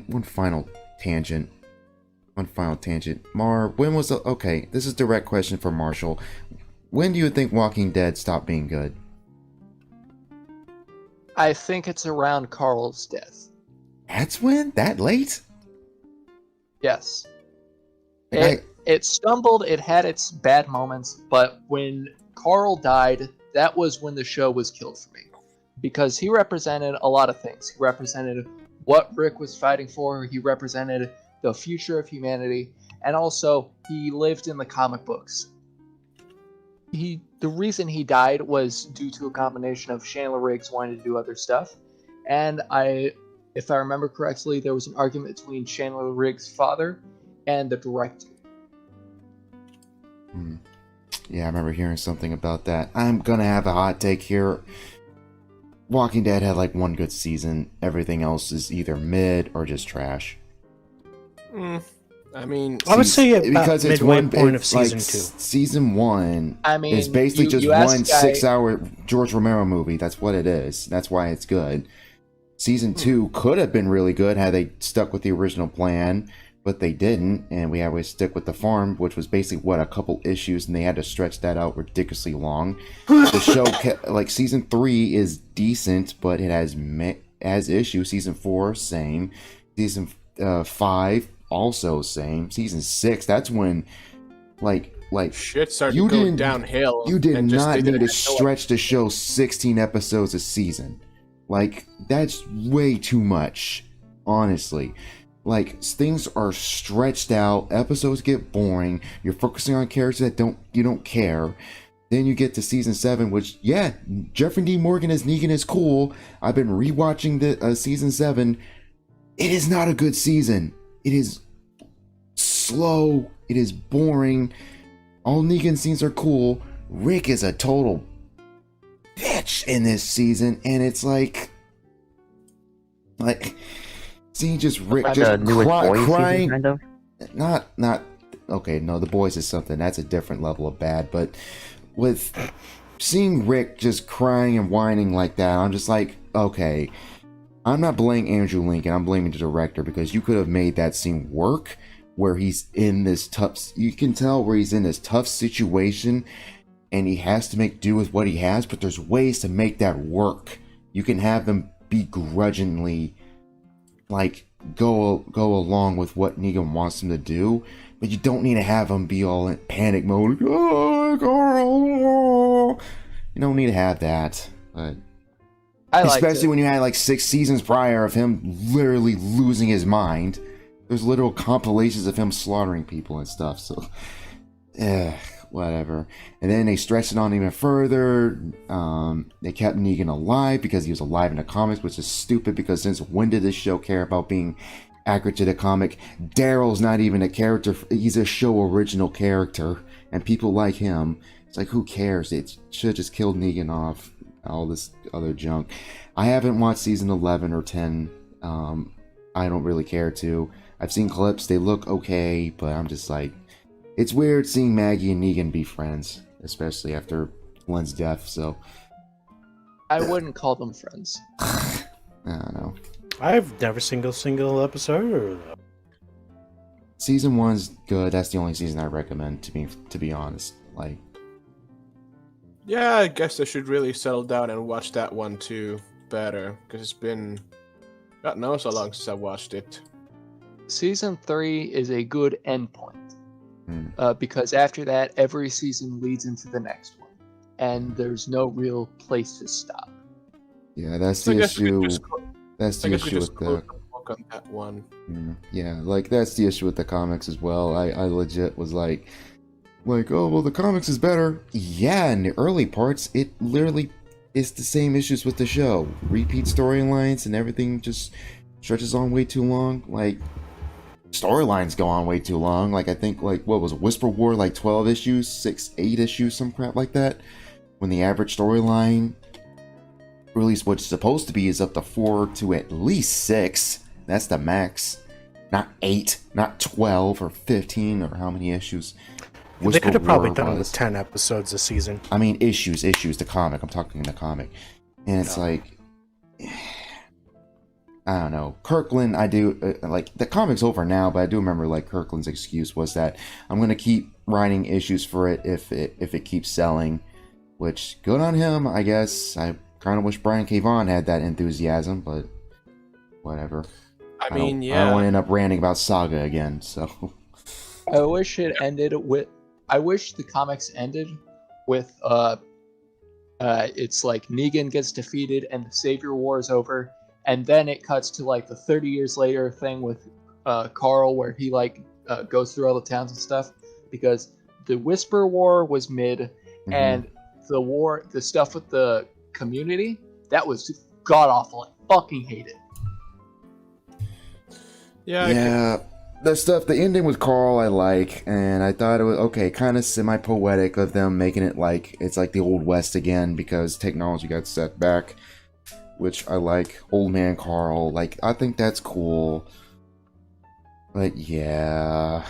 one final tangent. One final tangent. When was okay? This is a direct question for Marshall. When do you think Walking Dead stopped being good? I think it's around Carl's death. That's when? That late? Yes. Like It stumbled, it had its bad moments, but when Carl died, that was when the show was killed for me. Because he represented a lot of things. He represented what Rick was fighting for, he represented the future of humanity, and also he lived in the comic books. The reason he died was due to a combination of Chandler Riggs wanting to do other stuff, and if I remember correctly, there was an argument between Chandler Riggs' father and the director. Yeah, I remember hearing something about that. I'm gonna have a hot take here. Walking Dead had like one good season. Everything else is either mid or just trash. I mean, I would say about because it's midway one point of season like, 2. Season 1 I mean, is basically just you one 6-hour George Romero movie. That's what it is. That's why it's good. Season 2 could have been really good had they stuck with the original plan, but they didn't, and we always stick with the farm, which was basically a couple issues, and they had to stretch that out ridiculously long. The show like season 3 is decent, but it has issues. Season 4 same. Season 5 also same. Season 6, that's when like shit started to go downhill. You did not need to stretch the show 16 episodes a season. Like, that's way too much, honestly. Like, things are stretched out, episodes get boring, you're focusing on characters that you don't care. Then you get to season 7, which, yeah, Jeffrey D. Morgan as Negan is cool. I've been rewatching the season 7. It is not a good season. It is slow. It is boring. All Negan scenes are cool. Rick is a total bitch in this season, and it's like seeing just Rick like just crying. Kind of? Not okay. No, The Boys is something that's a different level of bad, but with seeing Rick just crying and whining like that, I'm just like, okay. I'm not blaming Andrew Lincoln, I'm blaming the director, because you could have made that scene work where he's in this tough, you can tell where he's in this tough situation and he has to make do with what he has, but there's ways to make that work. You can have him begrudgingly like go along with what Negan wants him to do, but you don't need to have him be all in panic mode. Oh, Carl. You don't need to have that, but especially when you had like 6 seasons prior of him literally losing his mind. There's literal compilations of him slaughtering people and stuff, so whatever. And then they stretched it on even further. They kept Negan alive because he was alive in the comics, which is stupid, because since when did this show care about being accurate to the comic? Daryl's not even a character, he's a show original character, and people like him. It's like, who cares? It should have just killed Negan off. All this other junk. I haven't watched season 11 or 10. I don't really care to. I've seen clips, they look okay, but I'm just like, it's weird seeing Maggie and Negan be friends, especially after Glenn's death, so. I wouldn't call them friends. I don't know. I've never seen a single episode. Season 1's good, that's the only season I recommend, to be honest. Like, yeah, I guess I should really settle down and watch that one too better, because it's been God knows how long since I watched it. Season 3 is a good endpoint. Because after that, every season leads into the next one. And there's no real place to stop. Yeah, that's the issue. That's the issue with the on that one. Yeah, like that's the issue with the comics as well. I legit was like, oh well, the comics is better. Yeah, in the early parts, it literally is the same issues with the show. Repeat storylines and everything just stretches on way too long. Like storylines go on way too long. Like I think what was it, Whisper War, 12 issues, 8 issues, some crap like that. When the average storyline, or at least what's supposed to be, is up to 4 to at least 6. That's the max. Not 8, not 12 or 15 or how many issues. They could have probably done it with 10 episodes a season. I mean, issues, the comic. I'm talking the comic. And it's like, I don't know. Kirkland, I do like the comic's over now, but I do remember like Kirkland's excuse was that I'm gonna keep writing issues for it if it keeps selling, which good on him, I guess. I kind of wish Brian K. Vaughan had that enthusiasm, but whatever. I mean, I don't want to yeah. end up ranting about Saga again. So I wish it ended with. I wish the comics ended with it's like Negan gets defeated and the Savior War is over, and then it cuts to like the 30 years later thing with Carl, where he like goes through all the towns and stuff, because the Whisper War was mid, and the stuff with the community, that was god awful. I fucking hate it. Yeah. the ending with Carl I like, and I thought it was okay, kind of semi-poetic of them making it like it's like the Old West again because technology got set back, which I like. Old Man Carl, like, I think that's cool. But yeah,